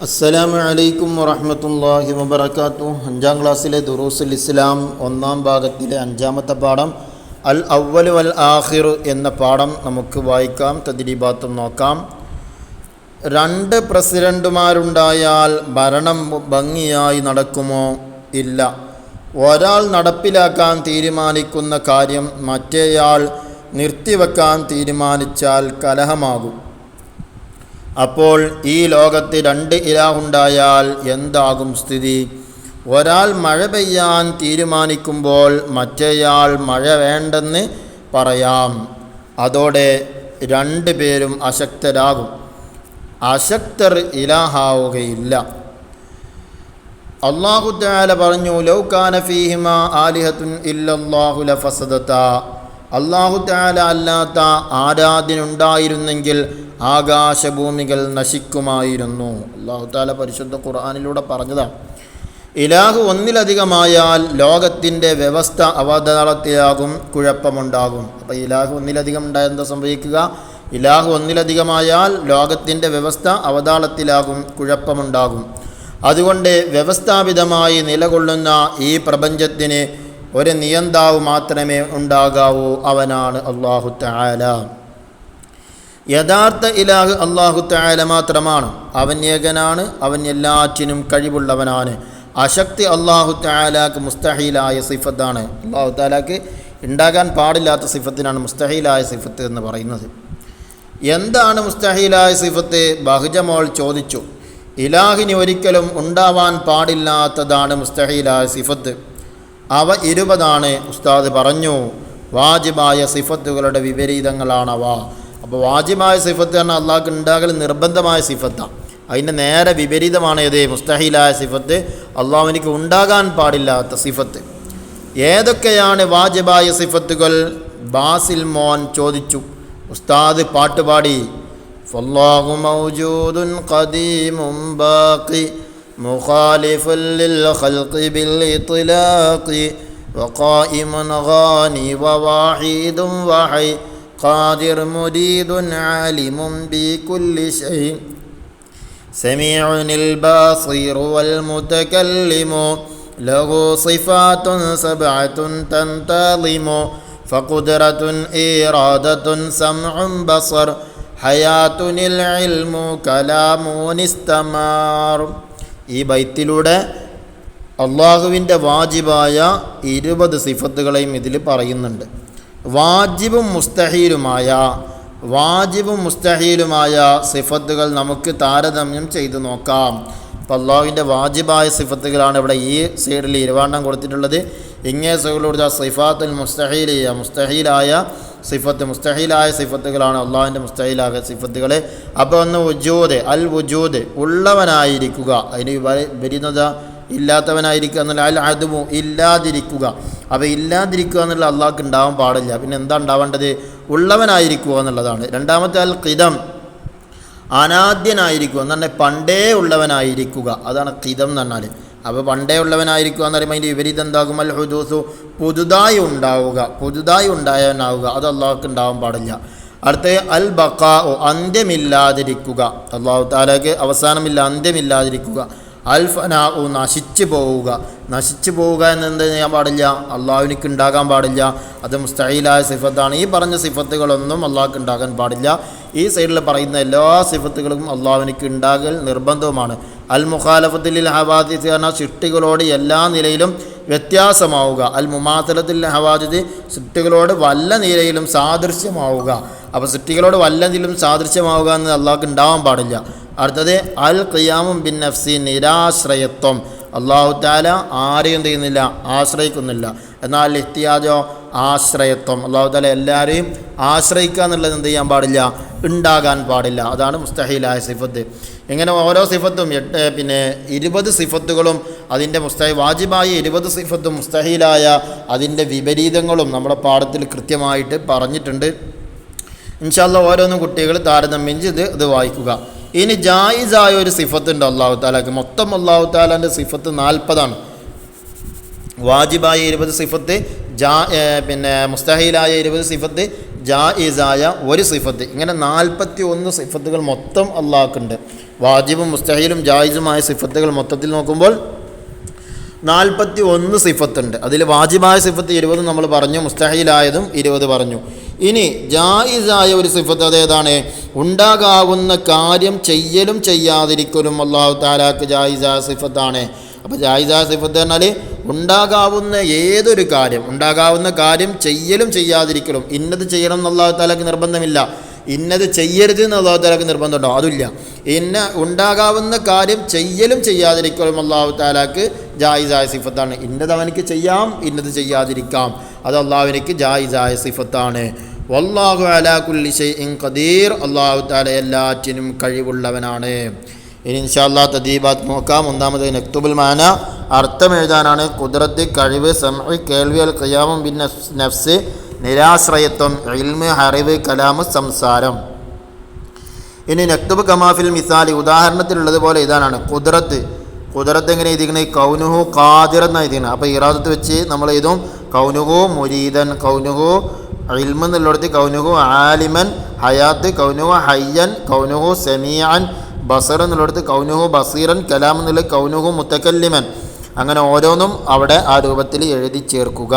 അസ്സലാമു അലൈക്കും വറഹ്മത്തുള്ളാഹി വബറകാതുഹു. 5ാം ക്ലാസ്സിലെ ദുറൂസുൽ ഇസ്ലാം 1ാം ഭാഗത്തിലെ 5ാമത്തെ പാഠം അൽ അവ്വൽ വൽ ആഖിർ എന്ന പാഠം നമുക്ക് വായിക്കാം, തദ്രീബാത്തും നോക്കാം. 2 പ്രസിഡന്റുമാരുണ്ടായാൽ ഭരണം ഭംഗിയായി നടക്കുമോ? ഇല്ല. ഒരാൾ നടപ്പിലാക്കാൻ തീരുമാനിക്കുന്ന കാര്യം മറ്റേയാൾ നിർത്തിവെക്കാൻ തീരുമാനിച്ചാൽ കലഹമാകും. അപ്പോൾ ഈ ലോകത്ത് 2 ഇലാഹുണ്ടായാൽ എന്താകും സ്ഥിതി? ഒരാൾ മഴ പെയ്യാൻ തീരുമാനിക്കുമ്പോൾ മറ്റേയാൾ മഴ വേണ്ടെന്ന് പറയാം. അതോടെ 2 പേരും അശക്തരാകും. അശക്തർ ഇലാഹാവുകയില്ല. അല്ലാഹു തആല പറഞ്ഞു, ലൗ കാന ഫീഹിമാ ആലിഹത്തുൻ ഇല്ലല്ലാഹു ലഫസദതാ. അല്ലാഹു തആല അല്ലാത്ത ആരാധ്യനുണ്ടായിരുന്നെങ്കിൽ ആകാശഭൂമികൾ നശിക്കുമായിരുന്നു. അല്ലാഹു തആല പരിശുദ്ധ ഖുർആനിലൂടെ പറഞ്ഞതാണ്. ഇലാഹ് ഒന്നിലധികമായാൽ ലോകത്തിൻ്റെ വ്യവസ്ഥ അവതാളത്തിലാകും, കുഴപ്പമുണ്ടാകും. അപ്പോൾ ഇലാഹ് ഒന്നിലധികം ഉണ്ടായാൽ എന്താ സംഭവിക്കുക? ഇലാഹ് ഒന്നിലധികമായാൽ ലോകത്തിൻ്റെ വ്യവസ്ഥ അവതാളത്തിലാകും, കുഴപ്പമുണ്ടാകും. അതുകൊണ്ട് വ്യവസ്ഥാപിതമായി നിലകൊള്ളുന്ന ഈ പ്രപഞ്ചത്തിന് ഒരു നിയന്താവ് മാത്രമേ ഉണ്ടാകാവൂ, അവനാണ് അല്ലാഹു തആല. യഥാർത്ഥ ഇലാഹ് അല്ലാഹു തആല മാത്രമാണ്. അവൻ ഏകനാണ്, അവൻ എല്ലാറ്റിനും കഴിവുള്ളവനാണ്. അശക്തി അല്ലാഹു തആലാക്ക് മുസ്തഹീലായ സിഫത്താണ്. അല്ലാഹു തആലാക്ക് ഉണ്ടാകാൻ പാടില്ലാത്ത സിഫത്തിനാണ് മുസ്തഹീലായ സിഫത്ത് എന്ന് പറയുന്നത്. എന്താണ് മുസ്തഹീലായ സിഫത്ത്? ബഹ്ജമോൾ ചോദിച്ചു. ഇലാഹിന് ഒരിക്കലും ഉണ്ടാവാൻ പാടില്ലാത്തതാണ് മുസ്തഹീലായ സിഫത്ത്. അവ 20 ഉസ്താദ് പറഞ്ഞു. വാജിബായ സിഫത്തുകളുടെ വിപരീതങ്ങളാണവ. അപ്പോൾ വാജിബായ സിഫത്ത് പറഞ്ഞാൽ അള്ളാഹ്ക്ക് ഉണ്ടാകൽ നിർബന്ധമായ സിഫത്താണ്. അതിൻ്റെ നേരെ വിപരീതമാണ് ഏത്? മുസ്തഹീലായ സിഫത്ത്, അള്ളാഹുവിനിക്ക് ഉണ്ടാകാൻ പാടില്ലാത്ത സിഫത്ത്. ഏതൊക്കെയാണ് വാജിബായ സിഫത്തുകൾ? ബാസിൽ മോൻ ചോദിച്ചു. ഉസ്താദ് പാട്ടുപാടി. ഫല്ലാഹു മൗജൂദുൻ ഖദീമുൻ ബാഖി മുഖാലിഫുൻ ലിൽ ഖൽഖി ബിൽ ഇത്ലാഖി വഖായിമുൻ ഗാനി വവാഹിദുൻ വഹയ് ഖാദിർ മുരീദുൻ ആലിമുൻ ബികുല്ലി ശൈ സമീഉനിൽ ബാസിറു വൽ മുതകല്ലിമു ലഹു സിഫാത്തുൻ സബ്അത്തുൻ തൻതളിമു ഫഖുദ്റത്തുൻ ഇറാദത്തുൻ സമഉൻ ബസർ ഹയാത്തുനിൽ ഇൽമു കലാമുൻ ഇസ്തമാർ. ഈ ബൈത്തിലൂടെ അള്ളാഹുവിൻ്റെ വാജിബായ 20 സിഫത്തുകളെയും ഇതിൽ പറയുന്നുണ്ട്. വാജിബും മുസ്തഹീലുമായ സിഫത്തുകൾ നമുക്ക് താരതമ്യം ചെയ്തു നോക്കാം. അപ്പോൾ അള്ളാഹുവിൻ്റെ വാജിബായ സിഫത്തുകളാണ് ഇവിടെ ഈ സൈഡിൽ 20 കൊടുത്തിട്ടുള്ളത്. ഇങ്ങേ സൈഡിലൂടെ സിഫാത്തുൽ മുസ്തഹീലായ സിഫത്തുകളാണ് അള്ളാഹുവിൻ്റെ മുസ്തഹീലായ സിഫത്തുകൾ. അപ്പോൾ ഒന്ന് വുജൂദ് ഉള്ളവനായിരിക്കുക, അതിന് വരുന്നത് ഇല്ലാത്തവനായിരിക്കുക എന്നുള്ള അൽ അദ്മു ഇല്ലാതിരിക്കുക. അപ്പോൾ ഇല്ലാതിരിക്കുക എന്നുള്ള അള്ളാഹ്ക്ക് ഉണ്ടാവാൻ പാടില്ല. പിന്നെ എന്താ ഉണ്ടാവേണ്ടത്? ഉള്ളവനായിരിക്കുക എന്നുള്ളതാണ്. രണ്ടാമത്തെ അൽ ഖിദം അനാദ്യനായിരിക്കുക എന്ന് പറഞ്ഞാൽ പണ്ടേ ഉള്ളവനായിരിക്കുക, അതാണ് ഖിദം എന്ന് പറഞ്ഞാൽ. അപ്പോൾ പണ്ടേ ഉള്ളവനായിരിക്കുക എന്ന് പറയുമ്പോൾ അതിൻ്റെ വിപരീതം എന്താകും? അൽ ഹുദൂസു പുതുതായി ഉണ്ടായവനാവുക, അത് അള്ളാഹ്ക്ക് ഉണ്ടാവാൻ പാടില്ല. അടുത്ത അൽ ബഖാഉ അന്ത്യമില്ലാതിരിക്കുക, അള്ളാഹു തആലയ്ക്ക് അവസാനമില്ല, അന്ത്യമില്ലാതിരിക്കുക. അൽ ഫനാഉ നശിച്ചു പോവുക എന്നെന്ത് ചെയ്യാൻ പാടില്ല? അള്ളാഹുവിനിക്ക് ഉണ്ടാകാൻ പാടില്ല, അത് മുസ്തഹീലായ സിഫത്താണ്. ഈ പറഞ്ഞ സിഫത്തുകളൊന്നും അള്ളാഹ്ക്ക് ഉണ്ടാകാൻ പാടില്ല. ഈ സൈഡിൽ പറയുന്ന എല്ലാ സിഫത്തുകളും അള്ളാഹുവിനിക്ക് ഉണ്ടാകൽ നിർബന്ധവുമാണ്. അൽ മുഖാലഫത്തുൽ ലിൽ ഹവാദിസ് പറഞ്ഞാൽ സൃഷ്ടികളോട് എല്ലാ നിലയിലും വ്യത്യാസമാവുക. അൽ മുമാസലത്തുൽ ഹവാദിസ് സൃഷ്ടികളോട് വല്ല നിലയിലും സാദൃശ്യമാവുക. അപ്പോൾ സൃഷ്ടികളോട് വല്ല നിലയിലും സാദൃശ്യമാവുക എന്ന് അള്ളാഹ്ക്ക് ഉണ്ടാവാൻ പാടില്ല. അടുത്തത് അൽ ഖിയാമും ബിൻ നഫ്സി നിരാശ്രയത്വം. അള്ളാഹു തആല ആരെയും ചെയ്യുന്നില്ല, ആശ്രയിക്കുന്നില്ല. എന്നാൽ ഇഹ്തിയാജോ ആശ്രയത്വം, അള്ളാഹു തആല എല്ലാവരെയും ആശ്രയിക്കുക എന്നുള്ളത് എന്ത് ചെയ്യാൻ പാടില്ല? ഉണ്ടാകാൻ പാടില്ല. അതാണ് മുസ്തഹീലായ സിഫത്ത്. ഇങ്ങനെ ഓരോ സിഫത്തും 20 സിഫത്തുകളും അതിൻ്റെ വാജിബായ 20 സിഫത്തും മുസ്തഹീലായ അതിൻ്റെ വിപരീതങ്ങളും നമ്മുടെ പാഠത്തിൽ കൃത്യമായിട്ട് പറഞ്ഞിട്ടുണ്ട്. ഇൻഷാ അല്ലാഹ് ഓരോന്നും കുട്ടികൾ താരതമ്യം ചെയ്ത് ഇത് വായിക്കുക. ഇനി ജായിസായ ഒരു സിഫത്തുണ്ട് അള്ളാഹു തആലക്ക്. മൊത്തം അള്ളാഹു തആലാൻ്റെ സിഫത്ത് 40. വാജിബായ 20 സിഫത്ത്, മുസ്തഹീലായ 20 സിഫത്ത്, ജായിസായ ഒരു സിഫത്ത്. ഇങ്ങനെ 41 സിഫത്തുകൾ മൊത്തം അള്ളാഹ്ക്കുണ്ട്. വാജിബും മുസ്തഹീലും ജായിസുമായ സിഫത്തുകൾ മൊത്തത്തിൽ നോക്കുമ്പോൾ 41 സിഫത്തുണ്ട്. അതിൽ വാജിബായ സിഫത്ത് 20 നമ്മൾ പറഞ്ഞു, മുസ്തഹീലായതും 20 പറഞ്ഞു. ഇനി ജായിസായ ഒരു സിഫത്ത് അതേതാണ്? ഉണ്ടാകാവുന്ന കാര്യം ചെയ്യലും ചെയ്യാതിരിക്കലും അല്ലാഹു തആലാക്ക് ജായിസായ സിഫത്താണ്. അപ്പോൾ ജായിസായ സിഫത്ത് പറഞ്ഞാൽ ഉണ്ടാകാവുന്ന ഏതൊരു കാര്യം, ഉണ്ടാകാവുന്ന കാര്യം ചെയ്യലും ചെയ്യാതിരിക്കലും. ഇന്നത് ചെയ്യണം എന്ന് അല്ലാഹു തആലാക്ക് നിർബന്ധമില്ല, ഇന്നത് ചെയ്യരുത് എന്ന് അല്ലാഹു തആലാക്ക് നിർബന്ധമുണ്ടോ? അതില്ല. ഉണ്ടാകാവുന്ന കാര്യം ചെയ്യലും ചെയ്യാതിരിക്കലും അല്ലാഹു തആലാക്ക് ജായിസായ സിഫത്താണ്. ഇന്നത് അവനക്ക് ചെയ്യാം, ഇന്നത് ചെയ്യാതിരിക്കാം, അത് അള്ളാഹുവിനക്ക് ജായിസായ സിഫത്താണ്. വല്ലാഹു അലാ കുല്ലി ഷൈഇൻ ഖദീർ, അല്ലാഹു തആല എല്ലാറ്റിനും കഴിവുള്ളവനാണ്. ഇനി ഇൻഷാ അല്ലാഹ് തദീബാത്ത് നോക്കാം. ഒന്നാമത് നക്തുബുൽ മാന, അർത്ഥം എഴുതാനാണ്. ഖുദ്റത്ത് കഴിവ്, സമഅ് കേൾവി, അൽ ഖിയാമു ബിൻ നഫ്സ് നിരാശ്രയത്വം, ഇൽമ് അറിവ്, കലാമ് സംസാരം. ഇനി നക്തുബ് കമാഫിൽ മിസാലി, ഉദാഹരണത്തിലുള്ളതുപോലെ എഴുതാനാണ്. ഖുദ്റത്ത് എങ്ങനെ എഴുതിക്കണേ? കൗനുഹു ഖാദിർ എന്നാണ് എഴുതിക്കണം. അപ്പോൾ ഇറാദത്ത് വെച്ച് നമ്മൾ എഴുതും കൗനുഹു മുരീദൻ, കൗനുഹു ഇൽമ് എന്നുള്ളിടത്ത് കൗനുഹു ആലിമൻ, ഹയാത്ത് കൗനുഹു ഹയ്യൻ, കൗനുഹു സമീഅൻ, ബസർ എന്നുള്ളിടത്ത് കൗനുഹു ബസീറൻ, കലാം എന്നുള്ള കൗനുഹു മുത്തക്കല്ലിമൻ. അങ്ങനെ ഓരോന്നും അവിടെ ആ രൂപത്തിൽ എഴുതി ചേർക്കുക.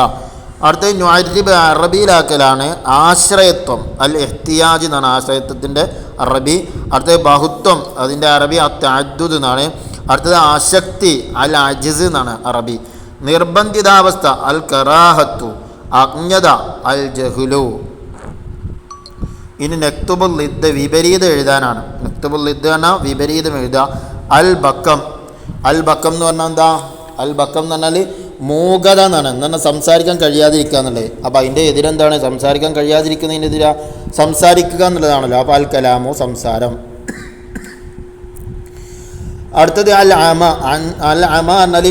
അടുത്ത നുഅരിബ് അറബിയിലാക്കലാണ്. ആശ്രയത്വം അൽ ഇഹ്തിയാജ് എന്നാണ് ആശ്രയത്വത്തിൻ്റെ അറബി. അടുത്തത് ബഹുത്വം, അതിൻ്റെ അറബി അത്തഅദ്ദുദ് എന്നാണ്. അടുത്തത് ആശക്തി അൽ അജ്സ് എന്നാണ് അറബി. നിർബന്ധിതാവസ്ഥ അൽ കറാഹത്തു, അജ്ഞത അൽ ജഹ്ലു. ഇനി നക്തുബുൽ ലിദ്, വിപരീതം എഴുതാനാണ്. നക്തുബുൽ ലിദ് പറഞ്ഞാൽ വിപരീതം എഴുതുക. അൽ ബക്കം എന്ന് പറഞ്ഞാൽ എന്താ? അൽ ബക്കം എന്ന് പറഞ്ഞാൽ മൂകത എന്നാണ്. എന്നാൽ സംസാരിക്കാൻ കഴിയാതിരിക്കുക എന്നുള്ളത്. അപ്പോൾ അതിൻ്റെ എതിരെന്താണ്? സംസാരിക്കാൻ കഴിയാതിരിക്കുന്നതിൻ്റെ എതിരാ സംസാരിക്കുക എന്നുള്ളതാണല്ലോ. അപ്പോൾ അൽ കലാമു, സംസാരം. അടുത്തത് അൽ അമ പറഞ്ഞാൽ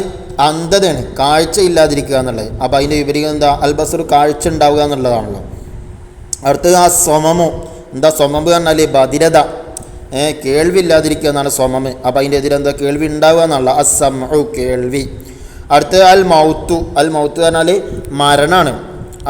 അന്ധതയാണ്, കാഴ്ച ഇല്ലാതിരിക്കുക എന്നുള്ളത്. അപ്പോൾ അതിൻ്റെ വിപരീതം എന്താ? അൽ ബസർ, കാഴ്ച ഉണ്ടാവുക എന്നുള്ളതാണല്ലോ. അടുത്തത് ആ സ്വമമു. എന്താ സ്വമമ് പറഞ്ഞാൽ? ബധിരത, കേൾവി ഇല്ലാതിരിക്കുക എന്നാണ് സ്വമമ്. അപ്പോൾ അതിൻ്റെ എതിരെന്താ? കേൾവി ഉണ്ടാവുക എന്നുള്ള അസ്സംഉ, കേൾവി. അടുത്തത് അൽ മൗത്തു പറഞ്ഞാൽ മരണമാണ്.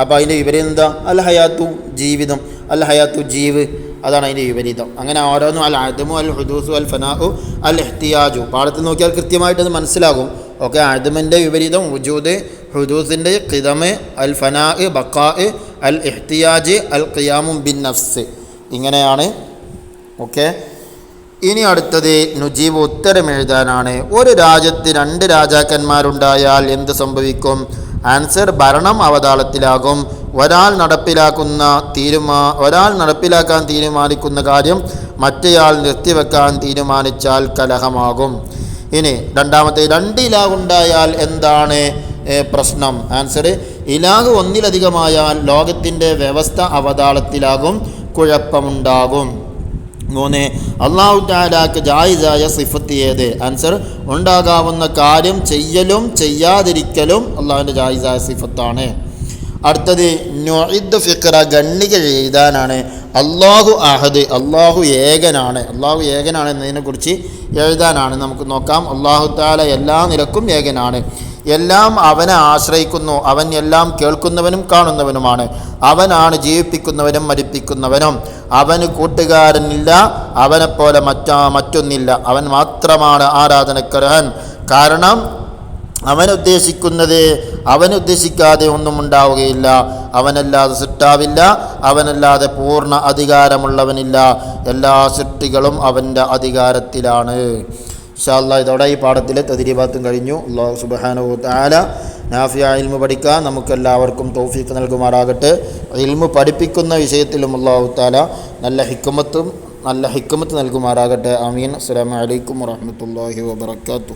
അപ്പോൾ അതിൻ്റെ വിപരീതം എന്താ? അൽ ഹയാത്തു, ജീവിതം. അൽ ഹയാത്തു, ജീവ്, അതാണ് അതിൻ്റെ വിപരീതം. അങ്ങനെ ഓരോന്നും അൽ അദമു, അൽ ഹുദൂസു, അൽ ഫനാഉ, അൽ ഇഹ്തിയാജു. പാഠത്തിൽ നോക്കിയാൽ കൃത്യമായിട്ട് അത് മനസ്സിലാകും. ഓക്കെ, അദമിൻ്റെ വിപരീതം വുജൂദ്, ഹുദൂസിൻ്റെ ഖിദമ്, അൽ ഫനാ, ബഖാ, അൽ ഇഹ്തിയാജ്, അൽ ഖിയാമു ബിൻ നഫ്സ്. ഇങ്ങനെയാണ്. ഓക്കെ, ഇനി അടുത്തത് നുജീബ്, ഉത്തരം എഴുതാനാണ്. ഒരു രാജ്യത്ത് 2 രാജാക്കന്മാരുണ്ടായാൽ എന്ത് സംഭവിക്കും? ആൻസർ, ഭരണം അവതാളത്തിലാകും. ഒരാൾ നടപ്പിലാക്കാൻ തീരുമാനിക്കുന്ന കാര്യം മറ്റേയാൾ നിർത്തിവെക്കാൻ തീരുമാനിച്ചാൽ കലഹമാകും. ഇനി രണ്ടാമത്തെ, 2 ഇലാഹ് ഉണ്ടായാൽ എന്താണ് പ്രശ്നം? ആൻസർ, ഇലാഹ് ഒന്നിലധികമായാൽ ലോകത്തിൻ്റെ വ്യവസ്ഥ അവതാളത്തിലാകും, കുഴപ്പമുണ്ടാകും. 3, അല്ലാഹു തആലാക്ക് ജായിസായ സിഫത്ത് ഏത്? ആൻസർ, ഉണ്ടാകാവുന്ന കാര്യം ചെയ്യലും ചെയ്യാതിരിക്കലും അള്ളാഹുവിൻ്റെ ജായിസായ സിഫത്താണ്. അടുത്തത് നുഇദ് ഫിഖ്റ, ഗണ്ണിക എഴുതാനാണ്. അല്ലാഹു അഹദ്, അല്ലാഹു ഏകനാണ് എന്നതിനെക്കുറിച്ച് എഴുതാനാണ്. നമുക്ക് നോക്കാം. അല്ലാഹു തആല എല്ലാ നിലക്കും ഏകനാണ്. എല്ലാം അവനെ ആശ്രയിക്കുന്നു. അവൻ എല്ലാം കേൾക്കുന്നവനും കാണുന്നവനുമാണ്. അവനാണ് ജീവിപ്പിക്കുന്നവനും മരിപ്പിക്കുന്നവനും. അവന് കൂട്ടുകാരനില്ല, അവനെപ്പോലെ മറ്റൊന്നില്ല. അവൻ മാത്രമാണ് ആരാധനക്കർഹൻ. കാരണം അവനുദ്ദേശിക്കാതെ ഒന്നും ഉണ്ടാവുകയില്ല. അവനല്ലാതെ സൃഷ്ടാവില്ല, അവനല്ലാതെ പൂർണ്ണ അധികാരമുള്ളവനില്ല. എല്ലാ സൃഷ്ടികളും അവൻ്റെ അധികാരത്തിലാണ്. ഇൻഷാ അല്ലാഹ് ഇതോടെ ഈ പാഠത്തിലെ തദ്രീബാത്തും കഴിഞ്ഞു. അല്ലാഹു സുബ്ഹാനഹു വ തആല നാഫിയായ ഇൽമു പഠിക്കാൻ നമുക്കെല്ലാവർക്കും തൗഫീഖ് നൽകുമാറാകട്ടെ. ഇൽമു പഠിപ്പിക്കുന്ന വിഷയത്തിലും അല്ലാഹു തആല നല്ല ഹിക്മത്ത് നൽകുമാറാകട്ടെ. ആമീൻ. അസ്സലാമു അലൈക്കും വറഹ്മത്തുള്ളാഹി വബറകാതുഹു.